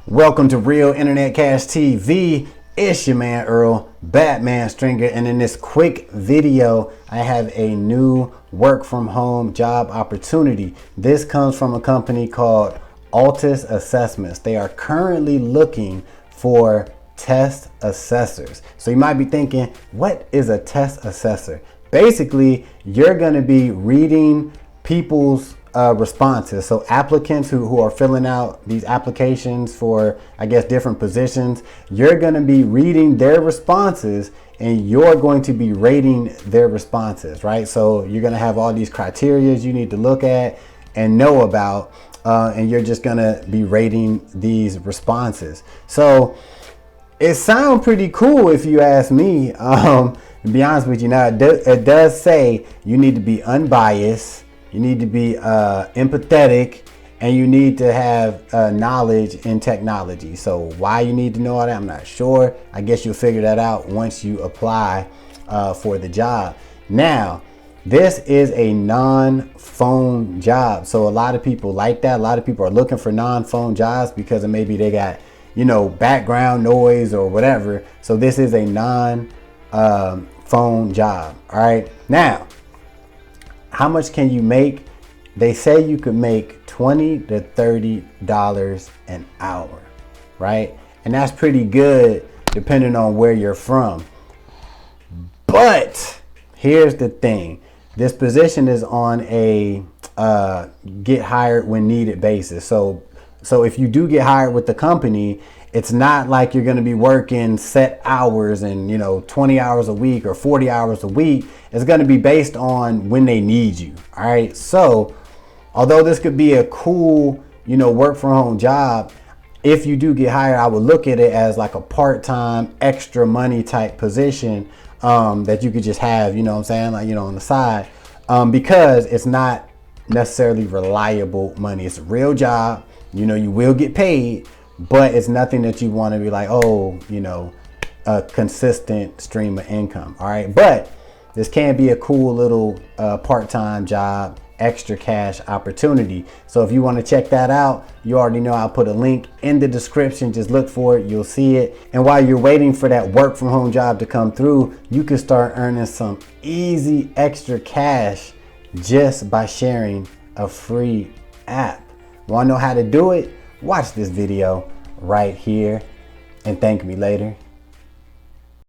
Welcome to Real Internet Cash TV. It's your man Earl, Batman Stringer, and in this quick video, I have a new work from home job opportunity. This comes from a company called Altus Assessments. They are currently looking for test assessors. So you might be thinking, what is a test assessor? Basically, you're going to be reading people's responses. So applicants who are filling out these applications for, I guess, different positions, you're going to be reading their responses and you're going to be rating their responses, right? So you're going to have all these criteria you need to look at and know about, and you're just going to be rating these responses. So it sounds pretty cool if you ask me. To be honest with you, now it does say you need to be unbiased. You need to be empathetic, and you need to have knowledge in technology. So why you need to know all that, I'm not sure. I guess you'll figure that out once you apply for the job. Now, this is a non-phone job. So a lot of people like that. A lot of people are looking for non-phone jobs because of maybe they got, background noise or whatever. So this is a non-phone job. All right. Now, how much can you make? They say you could make $20 to $30 an hour, right? And that's pretty good depending on where you're from. But here's the thing. This position is on a get hired when needed basis. So if you do get hired with the company, it's not like you're going to be working set hours and 20 hours a week or 40 hours a week. It's going to be based on when they need you. All right. So although this could be a cool, work from home job, if you do get hired, I would look at it as like a part-time extra money type position that you could just have, on the side, because it's not necessarily reliable money. It's a real job. You will get paid, but it's nothing that you want to be like, a consistent stream of income. All right. But this can be a cool little part-time job, extra cash opportunity. So if you want to check that out, you already know I'll put a link in the description. Just look for it. You'll see it. And while you're waiting for that work from home job to come through, you can start earning some easy extra cash just by sharing a free app. Want to know how to do it? Watch this video right here and thank me later.